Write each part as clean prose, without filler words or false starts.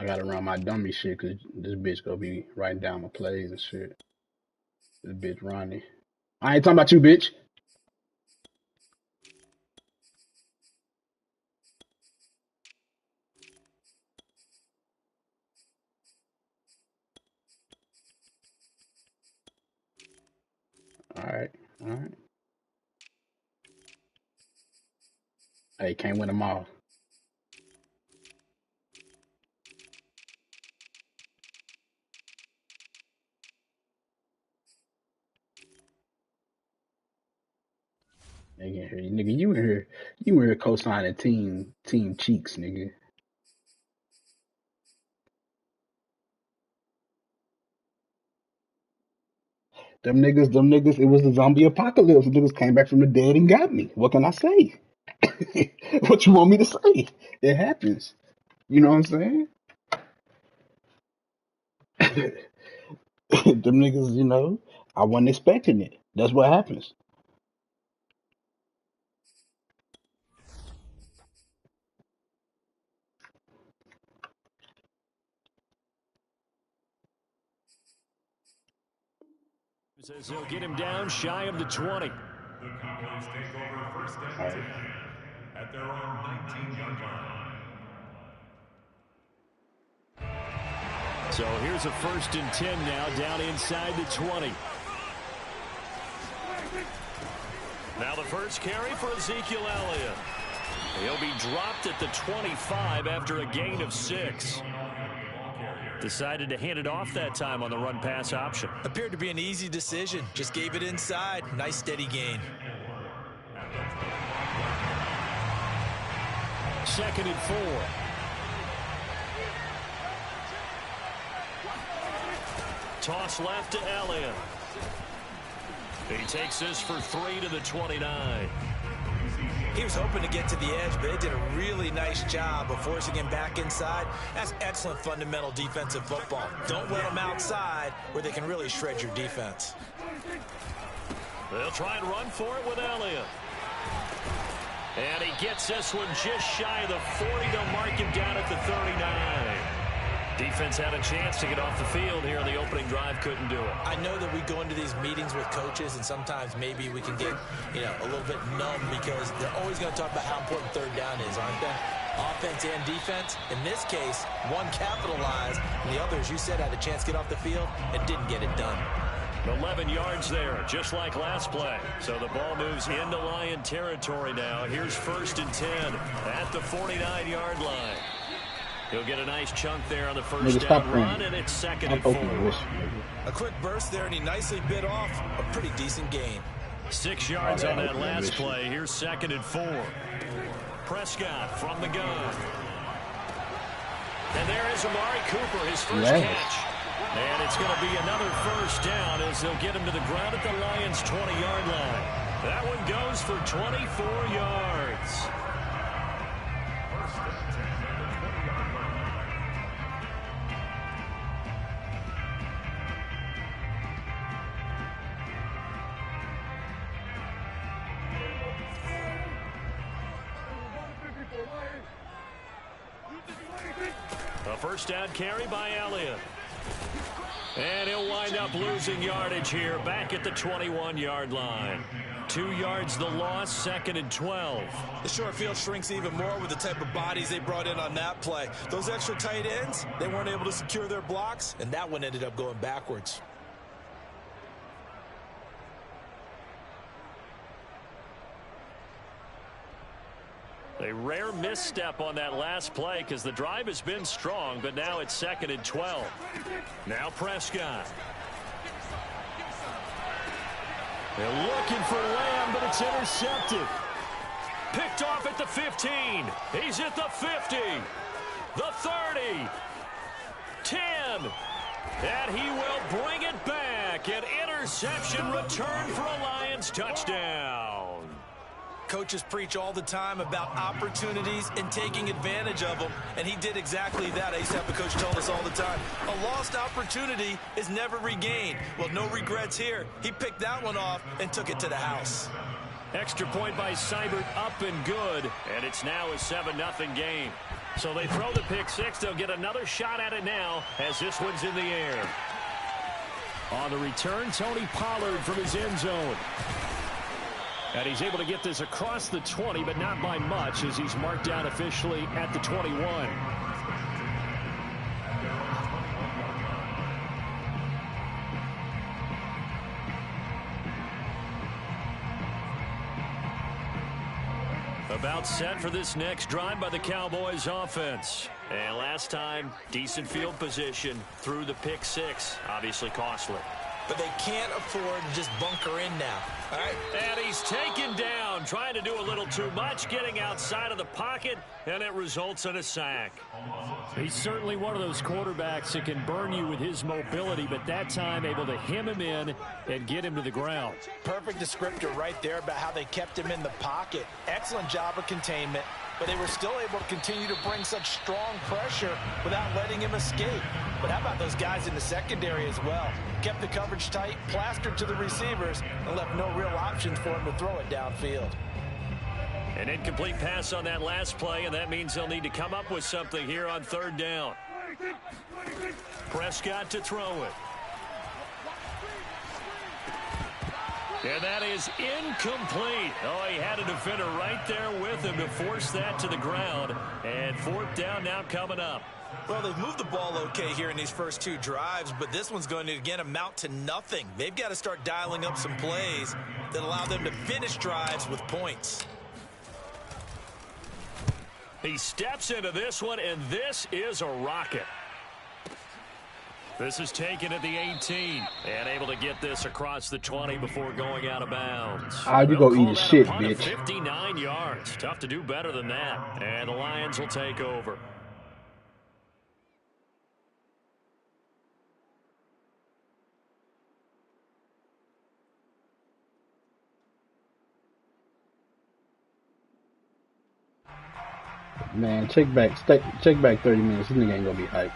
I gotta run my dummy shit because this bitch gonna be writing down my plays and shit. This bitch Ronnie. I ain't talking about you, bitch. All right, all right. Hey, can't win them all. Nigga, you in here co-signing team cheeks, nigga. Them niggas, it was the zombie apocalypse. The niggas came back from the dead and got me. What can I say? What you want me to say? It happens. You know what I'm saying? Them niggas, I wasn't expecting it. That's what happens. Says he'll get him down shy of the 20. The Cowboys take over first and 10 at their own 19-yard line. So here's a first and 10 now down inside the 20. Now the first carry for Ezekiel Elliott. He'll be dropped at the 25 after a gain of 6. Decided to hand it off that time on the run-pass option. Appeared to be an easy decision. Just gave it inside. Nice steady gain. Second and 4. Toss left to Elliott. He takes this for 3 to the 29. He was hoping to get to the edge, but they did a really nice job of forcing him back inside. That's excellent fundamental defensive football. Don't let them outside where they can really shred your defense. They'll try and run for it with Elliott. And he gets this one just shy of the 40 to mark him down at the 39. Defense had a chance to get off the field here in the opening drive, couldn't do it. I know that we go into these meetings with coaches, and sometimes maybe we can get, a little bit numb because they're always going to talk about how important third down is, aren't they? Offense and defense. In this case, one capitalized, and the other, as you said, had a chance to get off the field and didn't get it done. 11 yards there, just like last play. So the ball moves into Lion territory now. Here's first and 10 at the 49-yard line. He'll get a nice chunk there on the first down run, and it's second and 4. A quick burst there, and he nicely bit off a pretty decent gain. 6 yards on that last play. Here's second and 4. Prescott from the gun. And there is Amari Cooper, his first catch. And it's going to be another first down as they'll get him to the ground at the Lions' 20-yard line. That one goes for 24 yards. A first down carry by Elliott. And he'll wind up losing yardage here back at the 21-yard line. 2 yards the loss, second and 12. The short field shrinks even more with the type of bodies they brought in on that play. Those extra tight ends, they weren't able to secure their blocks, and that one ended up going backwards. A rare misstep on that last play because the drive has been strong, but now it's second and 12. Now Prescott. They're looking for Lamb, but it's intercepted. Picked off at the 15. He's at the 50. The 30. 10. And he will bring it back. An interception return for a Lions touchdown. Coaches preach all the time about opportunities and taking advantage of them, and he did exactly that. I used to have a coach tell us all the time, a lost opportunity is never regained. Well, no regrets here. He picked that one off and took it to the house. Extra point by Seibert, up and good, and it's now a 7-0 game. So they throw the pick six. They'll get another shot at it now as this one's in the air. On the return, Tony Pollard from his end zone. And he's able to get this across the 20, but not by much as he's marked down officially at the 21. About set for this next drive by the Cowboys offense. And last time, decent field position through the pick six. Obviously costly. But they can't afford to just bunker in now. All right. And he's taken down, trying to do a little too much, getting outside of the pocket, and it results in a sack. He's certainly one of those quarterbacks that can burn you with his mobility, but that time able to hem him in and get him to the ground. Perfect descriptor right there about how they kept him in the pocket. Excellent job of containment, but they were still able to continue to bring such strong pressure without letting him escape. But how about those guys in the secondary as well? Kept the coverage tight, plastered to the receivers, and left no real options for him to throw it downfield. An incomplete pass on that last play, and that means they'll need to come up with something here on third down. Prescott to throw it. And that is incomplete. Oh, he had a defender right there with him to force that to the ground. And fourth down now coming up. Well, they've moved the ball okay here in these first two drives, but this one's going to, again, amount to nothing. They've got to start dialing up some plays that allow them to finish drives with points. He steps into this one, and this is a rocket. This is taken at the 18 and able to get this across the 20 before going out of bounds. You go eat a shit, bitch. 59 yards. Tough to do better than that. And the Lions will take over. Man, check back 30 minutes. This nigga ain't gonna be hyped.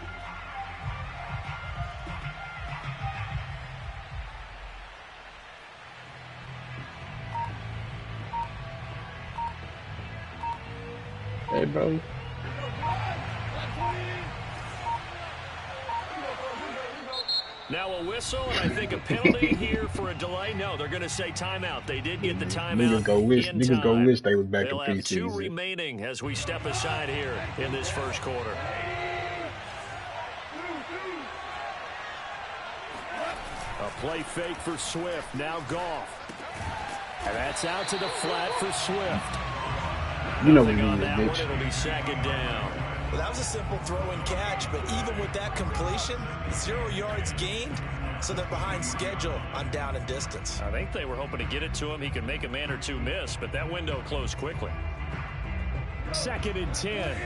Hey, bro. Now a whistle, and I think a penalty here for a delay. No, they're going to say timeout. They did get the timeout. Niggas go wish they was back in preseason. They'll have two remaining as we step aside here in this first quarter. A play fake for Swift. Now Goff. And that's out to the flat for Swift. You know what you on need, that bitch. One, it'll be second down. Well, that was a simple throw and catch, but even with that completion, 0 yards gained, so they're behind schedule on down and distance. I think they were hoping to get it to him. He could make a man or two miss, but that window closed quickly. Second and 10.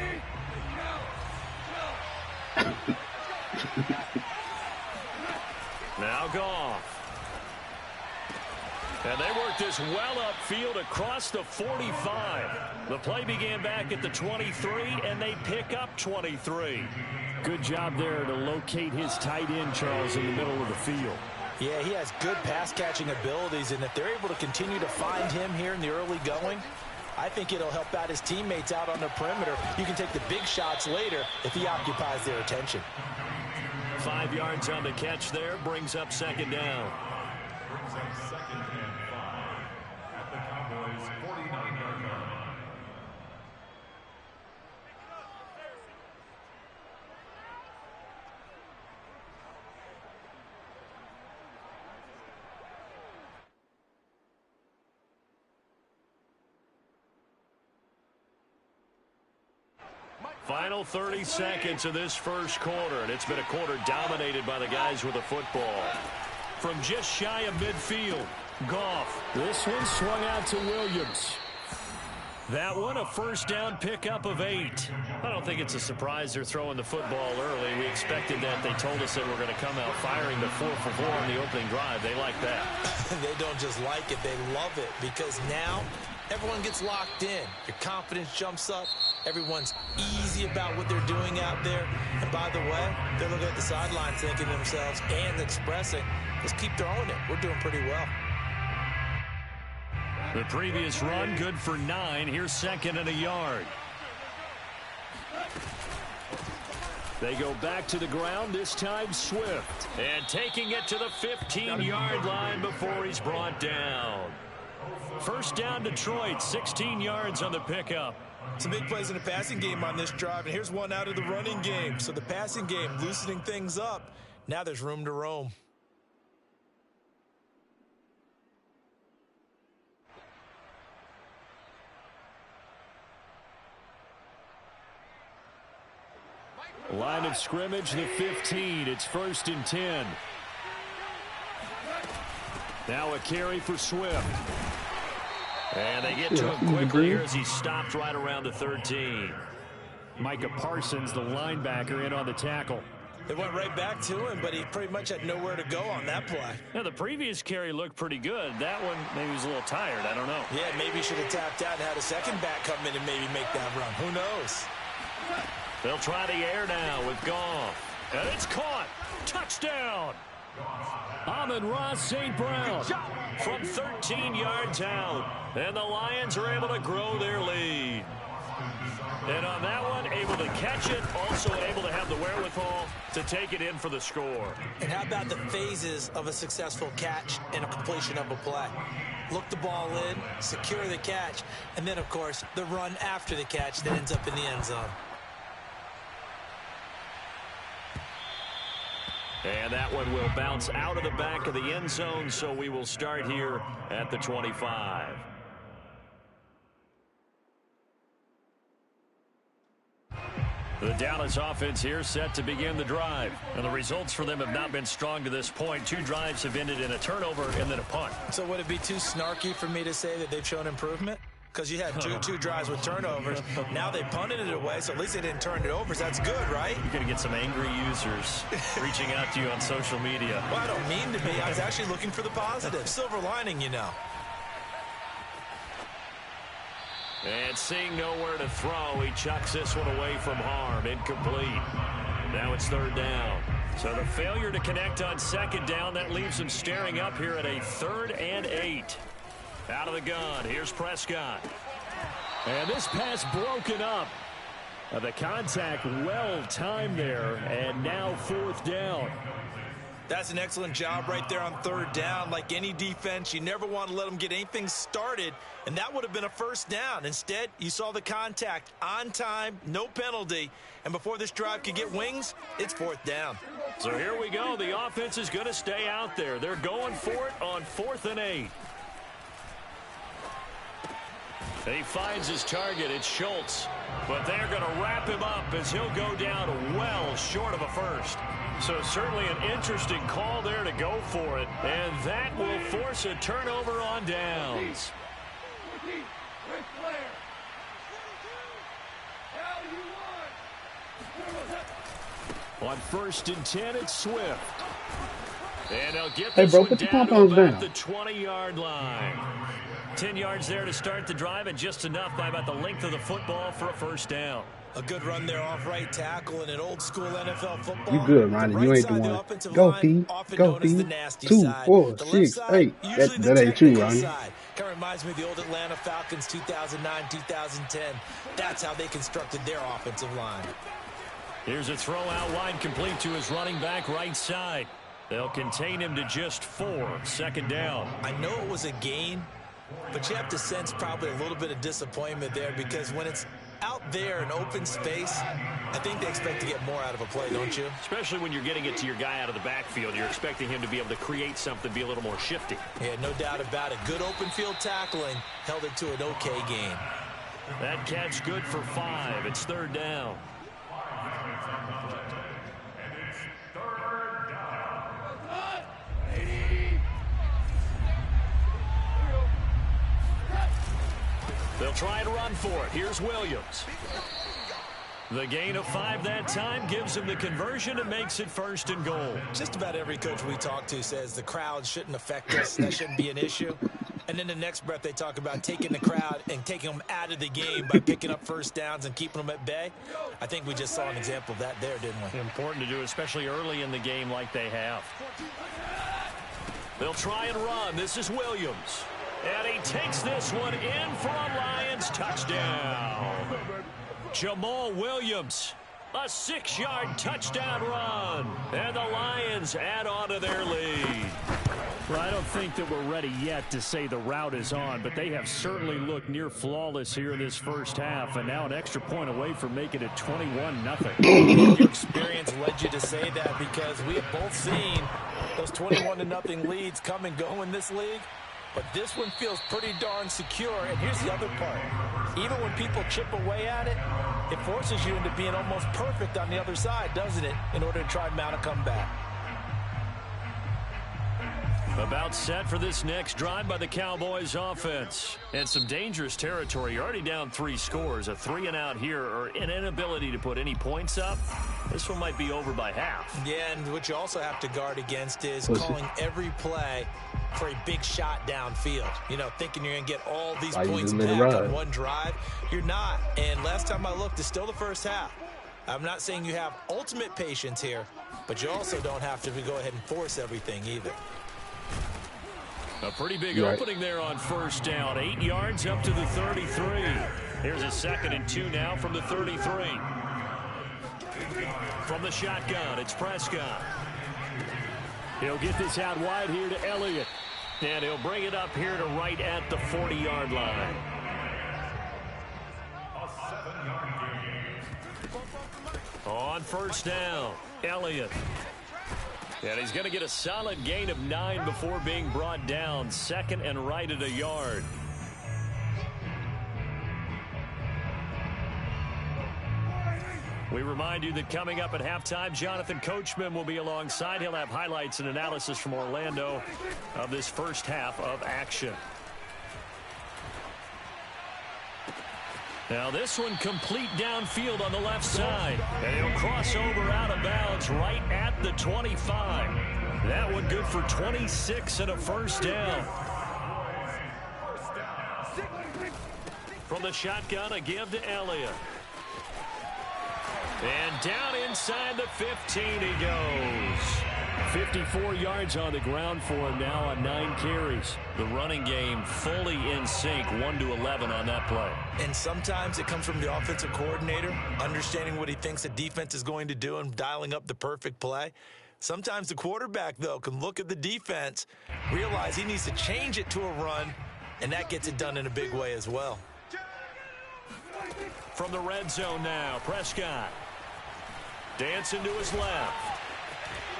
Now Goff. And they work this well upfield across the 45. The play began back at the 23, and they pick up 23. Good job there to locate his tight end, Charles, in the middle of the field. Yeah, he has good pass-catching abilities, and if they're able to continue to find him here in the early going, I think it'll help out his teammates out on the perimeter. You can take the big shots later if he occupies their attention. 5 yards on the catch there, brings up second down. Brings up second and 5 at the Cowboys' 49-yard line. Final 30 seconds of this first quarter, and it's been a quarter dominated by the guys with the football. From just shy of midfield, Goff. This one swung out to Williams. That one a first down pickup of 8. I don't think it's a surprise they're throwing the football early. We expected that. They told us that we're going to come out firing the 4 for 4 on the opening drive. They like that. They don't just like it, they love it, because now everyone gets locked in. Your confidence jumps up. Everyone's easy about what they're doing out there. And by the way, they're looking at the sidelines thinking to themselves and expressing, let's keep throwing it. We're doing pretty well. The previous run good for 9. Here's second and a yard. They go back to the ground, this time Swift. And taking it to the 15-yard line before he's brought down. First down Detroit, 16 yards on the pickup. Some big plays in the passing game on this drive, and here's one out of the running game. So the passing game loosening things up. Now there's room to roam. Line of scrimmage, the 15. It's 1st and 10. Now a carry for Swift. And they get to him quickly here as he stopped right around the 13. Micah Parsons, the linebacker, in on the tackle. They went right back to him, but he pretty much had nowhere to go on that play. Now, the previous carry looked pretty good. That one, maybe he was a little tired. I don't know. Yeah, maybe he should have tapped out and had a second back come in and maybe make that run. Who knows? They'll try the air now with Goff. And it's caught. Touchdown. Amon-Ra St. Brown from 13 yards out. And the Lions are able to grow their lead. And on that one, able to catch it, also able to have the wherewithal to take it in for the score. And how about the phases of a successful catch and a completion of a play? Look the ball in, secure the catch, and then, of course, the run after the catch that ends up in the end zone. And that one will bounce out of the back of the end zone, so we will start here at the 25. The Dallas offense here set to begin the drive. And the results for them have not been strong to this point. 2 drives have ended in a turnover and then a punt. So would it be too snarky for me to say that they've shown improvement? Because you had two drives with turnovers. Now they punted it away, so at least they didn't turn it over. So that's good, right? You're going to get some angry users reaching out to you on social media. Well, I don't mean to be. I was actually looking for the positive. Silver lining, you know. And seeing nowhere to throw, he chucks this one away from harm. Incomplete. Now it's 3rd down. So the failure to connect on 2nd down, that leaves him staring up here at a 3rd and 8. Out of the gun, here's Prescott. And this pass broken up. The contact well timed there, and now 4th down. That's an excellent job right there on 3rd down. Like any defense, you never want to let them get anything started, and that would have been a 1st down. Instead, you saw the contact on time, no penalty, and before this drive could get wings, it's 4th down. So here we go. The offense is going to stay out there. They're going for it on 4th and 8. He finds his target. It's Schultz. But they're going to wrap him up as he'll go down well short of a 1st. So certainly an interesting call there to go for it. And that will force a turnover on downs. On 1st and 10, it's Swift. And they'll get this one down to about the 20-yard line. 10 yards there to start the drive, and just enough by about the length of the football for a 1st down. A good run there off right tackle in an old school NFL football. You good, Ronnie. You ain't the one. Go, P. Go, P. 2, 4, 6, 8. That ain't you, Ronnie. Kind of reminds me of the old Atlanta Falcons 2009, 2010. That's how they constructed their offensive line. Here's a throw out wide, complete to his running back right side. They'll contain him to just 4. 2nd down. I know it was a gain, but you have to sense probably a little bit of disappointment there, because when it's out there in open space, I think they expect to get more out of a play, don't you? Especially when you're getting it to your guy out of the backfield. You're expecting him to be able to create something, be a little more shifty. Yeah, no doubt about it. Good open field tackling held it to an okay gain. That catch good for 5. It's 3rd down. They'll try and run for it. Here's Williams. The gain of 5 that time gives him the conversion and makes it 1st and goal. Just about every coach we talk to says the crowd shouldn't affect us. That shouldn't be an issue. And then the next breath they talk about taking the crowd and taking them out of the game by picking up 1st downs and keeping them at bay. I think we just saw an example of that there, didn't we? Important to do, especially early in the game like they have. They'll try and run. This is Williams. And he takes this one in for a Lions touchdown. Jamal Williams A 6-yard touchdown run. And the Lions add on to their lead. Well, I don't think that we're ready yet to say the route is on, but they have certainly looked near flawless here in this first half, and now an extra point away from making it 21-0. Your experience led you to say that because we have both seen those 21-0 leads come and go in this league. But this one feels pretty darn secure. And here's the other part. Even when people chip away at it, it forces you into being almost perfect on the other side, doesn't it, in order to try and mount a comeback. About set for this next drive by the Cowboys offense. And some dangerous territory. You're already down 3 scores. A 3-and-out here or an inability to put any points up. This one might be over by half. Yeah, and what you also have to guard against is calling every play for a big shot downfield. You know, thinking you're going to get all these points back on one drive. You're not. And last time I looked, it's still the first half. I'm not saying you have ultimate patience here, but you also don't have to go ahead and force everything either. A pretty big opening there on first down. 8 yards up to the 33. Here's a 2nd and 2 now from the 33. From the shotgun, it's Prescott. He'll get this out wide here to Elliott. And he'll bring it up here to right at the 40-yard line. On first down, Elliott. And he's going to get a solid gain of 9 before being brought down. 2nd and right at a yard. We remind you that coming up at halftime, Jonathan Coachman will be alongside. He'll have highlights and analysis from Orlando of this first half of action. Now this one complete downfield on the left side. And he'll cross over out of bounds right at the 25. That one good for 26 and a first down. From the shotgun, a give to Elliott. And down inside the 15 he goes. 54 yards on the ground for him now on 9 carries. The running game fully in sync, 1-11 on that play. And sometimes it comes from the offensive coordinator, understanding what he thinks the defense is going to do and dialing up the perfect play. Sometimes the quarterback, though, can look at the defense, realize he needs to change it to a run, and that gets it done in a big way as well. From the red zone now, Prescott. Dancing to his left.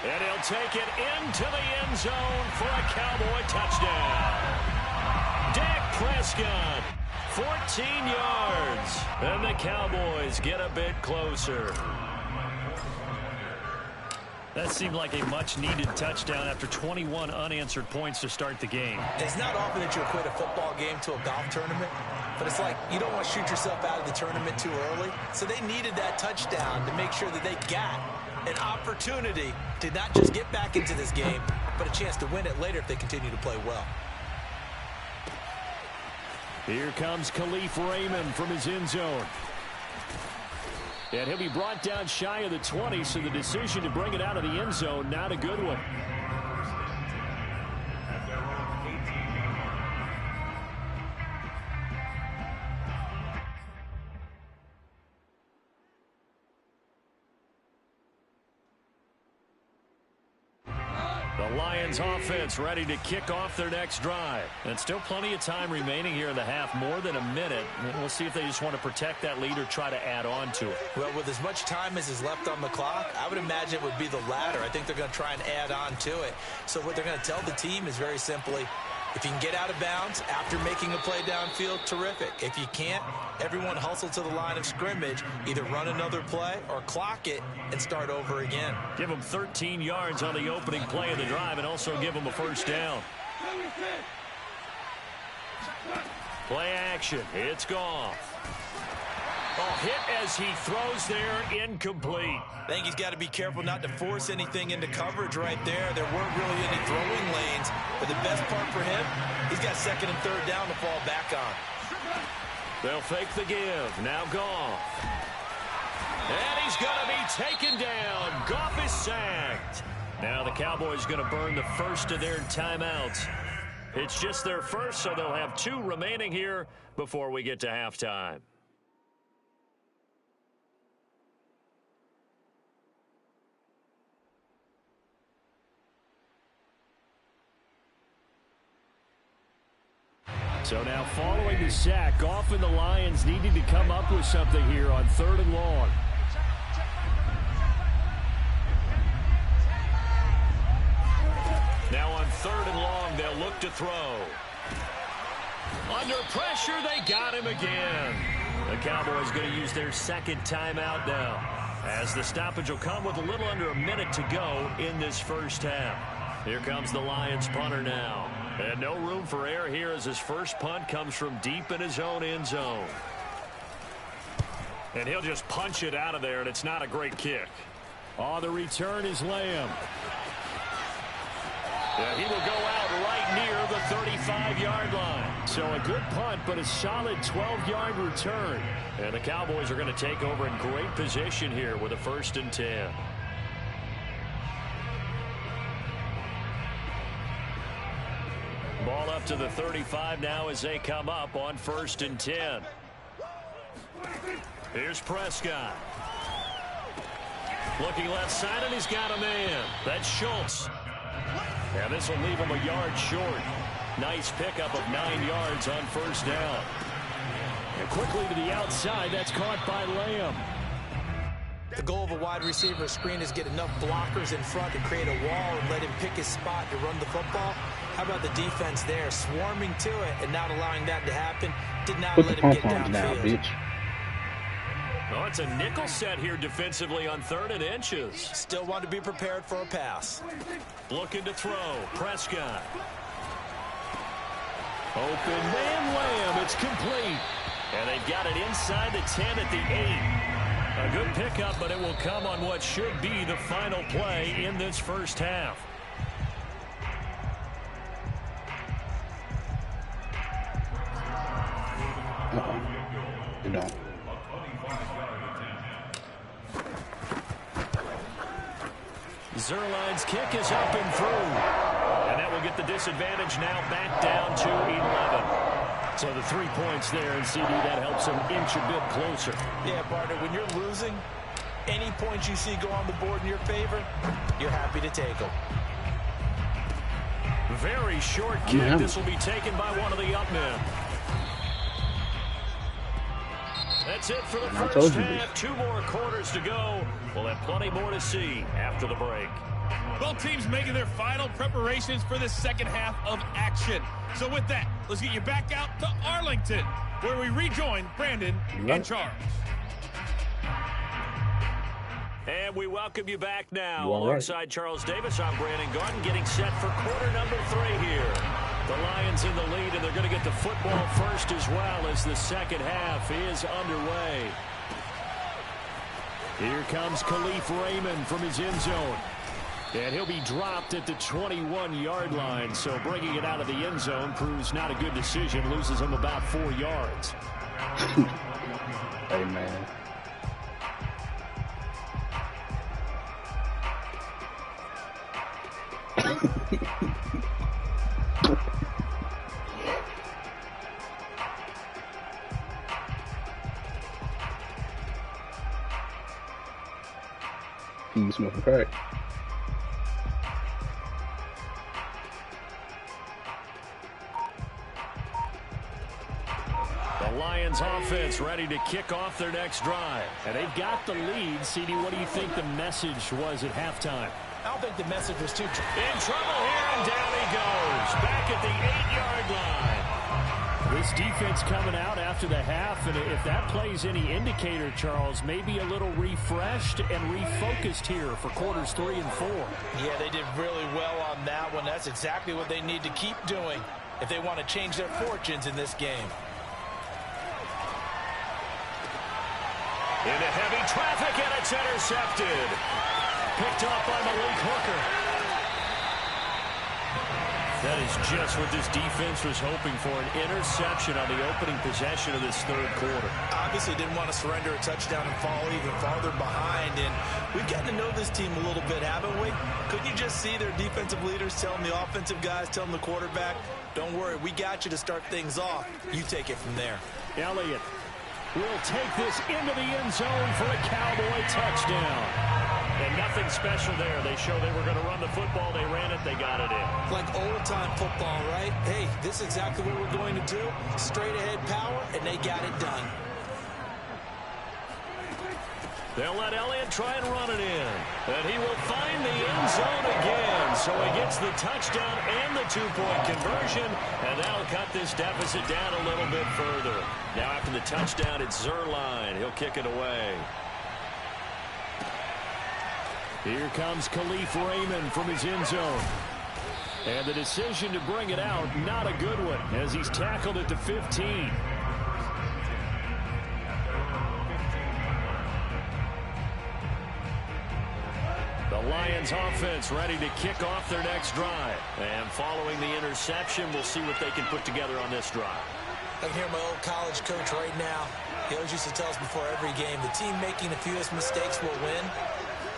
And he'll take it into the end zone for a Cowboy touchdown. Dak Prescott, 14 yards. And the Cowboys get a bit closer. That seemed like a much-needed touchdown after 21 unanswered points to start the game. It's not often that you equate a football game to a golf tournament, but it's like you don't want to shoot yourself out of the tournament too early. So they needed that touchdown to make sure that they got an opportunity to not just get back into this game, but a chance to win it later if they continue to play well. Here comes Khalif Raymond from his end zone. And he'll be brought down shy of the 20, so the decision to bring it out of the end zone, not a good one. The Lions offense ready to kick off their next drive. And still plenty of time remaining here in the half, more than a minute. We'll see if they just want to protect that lead or try to add on to it. Well, with as much time as is left on the clock, I would imagine it would be the latter. I think they're going to try and add on to it. So what they're going to tell the team is very simply, if you can get out of bounds after making a play downfield, terrific. If you can't, everyone hustle to the line of scrimmage, either run another play or clock it and start over again. Give them 13 yards on the opening play of the drive and also give them a first down. Play action. It's Goff. Oh, hit as he throws there, incomplete. I think he's got to be careful not to force anything into coverage right there. There weren't really any throwing lanes, but the best part for him, he's got 2nd and 3rd down to fall back on. They'll fake the give. Now Goff. And he's going to be taken down. Goff is sacked. Now the Cowboys going to burn the first of their timeouts. It's just their first, so they'll have 2 remaining here before we get to halftime. So now following the sack, often the Lions needing to come up with something here on 3rd and long. Now on 3rd and long, they'll look to throw. Under pressure, they got him again. The Cowboys going to use their second timeout now, as the stoppage will come with a little under a minute to go in this first half. Here comes the Lions punter now. And no room for error here as his first punt comes from deep in his own end zone. And he'll just punch it out of there, and it's not a great kick. On the return is Lamb. Yeah, he will go out right near the 35-yard line. So a good punt, but a solid 12-yard return. And the Cowboys are going to take over in great position here with a 1st and 10. Ball up to the 35 now as they come up on 1st and 10. Here's Prescott. Looking left side, and he's got a man. That's Schultz. And this will leave him a yard short. Nice pickup of 9 yards on 1st down. And quickly to the outside, that's caught by Lamb. The goal of a wide receiver screen is get enough blockers in front to create a wall and let him pick his spot to run the football. How about the defense there, swarming to it and not allowing that to happen? Did not let him get downfield. Oh, it's a nickel set here defensively on 3rd and inches. Still want to be prepared for a pass. Looking to throw. Prescott. Open man, Lamb. It's complete. And they've got it inside the 10 at the 8. A good pickup, but it will come on what should be the final play in this first half. You know. Zerline's kick is up and through. And that will get the disadvantage now back down to 11. So the 3 points there, and CD, that helps them inch a bit closer. Yeah, partner, when you're losing, any points you see go on the board in your favor, you're happy to take them. Very short kick. Yeah. This will be taken by one of the up men. That's it for the first half. 2 more quarters to go. We'll have plenty more to see after the break. Both teams making their final preparations for the second half of action. So with that, let's get you back out to Arlington, where we rejoin Brandon and Charles. And we welcome you back now. Alongside Charles Davis, I'm Brandon Garden, getting set for quarter number 3 here. The Lions in the lead, and they're going to get the football first as well as the second half is underway. Here comes Khalif Raymond from his end zone. And he'll be dropped at the 21-yard line, so bringing it out of the end zone proves not a good decision, loses him about 4 yards. Hey, man. You smoking crack? The Lions offense ready to kick off their next drive. And they've got the lead. CD, what do you think the message was at halftime? I don't think the message was too... In trouble here, and down he goes. Back at the 8-yard line. This defense coming out after the half, and if that plays any indicator, Charles, maybe a little refreshed and refocused here for quarters 3 and 4. Yeah, they did really well on that one. That's exactly what they need to keep doing if they want to change their fortunes in this game. Into heavy traffic, and it's intercepted. Picked off by Malik Hooker. That is just what this defense was hoping for, an interception on the opening possession of this third quarter. Obviously didn't want to surrender a touchdown and fall even farther behind, and we've gotten to know this team a little bit, haven't we? Couldn't you just see their defensive leaders telling the offensive guys, telling the quarterback, don't worry, we got you to start things off. You take it from there. Elliott will take this into the end zone for a Cowboy touchdown. And nothing special there. They show they were going to run the football. They ran it. They got it in. Like old-time football, right? Hey, this is exactly what we're going to do. Straight-ahead power, and they got it done. They'll let Elliott try and run it in. And he will find the end zone again. So he gets the touchdown and the two-point conversion. And that'll cut this deficit down a little bit further. Now after the touchdown, it's Zuerlein. He'll kick it away. Here comes Khalif Raymond from his end zone. And the decision to bring it out, not a good one, as he's tackled at the 15. The Lions offense ready to kick off their next drive. And following the interception, we'll see what they can put together on this drive. I can hear my old college coach right now. He always used to tell us before every game, the team making the fewest mistakes will win.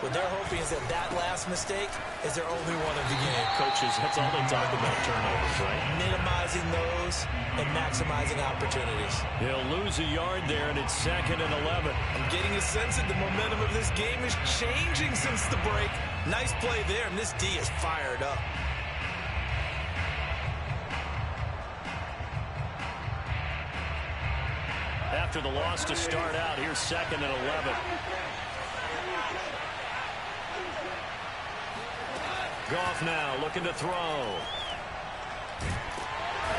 What they're hoping is that that last mistake is their only one of the game. Coaches, that's all they talk about, turnovers, right? Minimizing those and maximizing opportunities. He'll lose a yard there, and it's 2nd and 11. I'm getting a sense that the momentum of this game is changing since the break. Nice play there, and this D is fired up. After the loss to start out, here's 2nd and 11. Goff now looking to throw.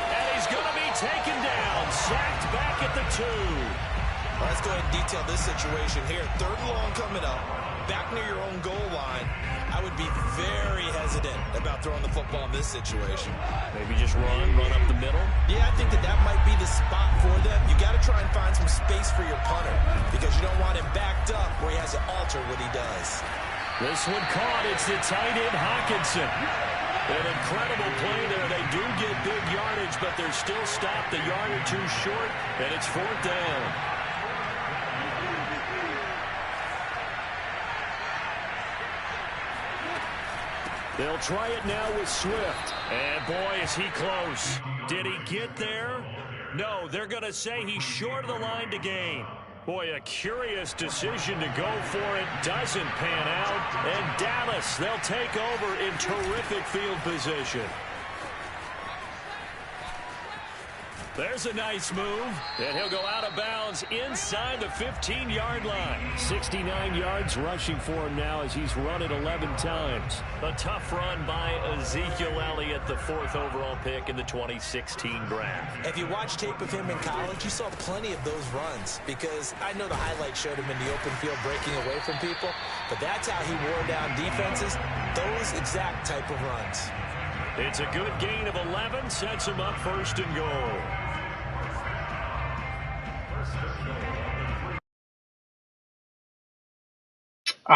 And he's going to be taken down. Sacked back at the 2. Well, let's go ahead and detail this situation here. 3rd and long coming up. Back near your own goal line. I would be very hesitant about throwing the football in this situation. Maybe just run up the middle. Yeah, I think that might be the spot for them. You got to try and find some space for your punter because you don't want him backed up where he has to alter what he does. This one caught. It's the tight end, Hockenson. An incredible play there. They do get big yardage, but they're still stopped a yard or two short, and it's 4th down. They'll try it now with Swift. And boy, is he close. Did he get there? No, they're going to say he's short of the line to gain. Boy, a curious decision to go for it. Doesn't pan out. And Dallas, they'll take over in terrific field position. There's a nice move. And he'll go out of bounds inside the 15-yard line. 69 yards rushing for him now as he's run it 11 times. A tough run by Ezekiel Elliott, the 4th overall pick in the 2016 draft. If you watch tape of him in college, you saw plenty of those runs because I know the highlights showed him in the open field breaking away from people, but that's how he wore down defenses, those exact type of runs. It's a good gain of 11, sets him up 1st and goal.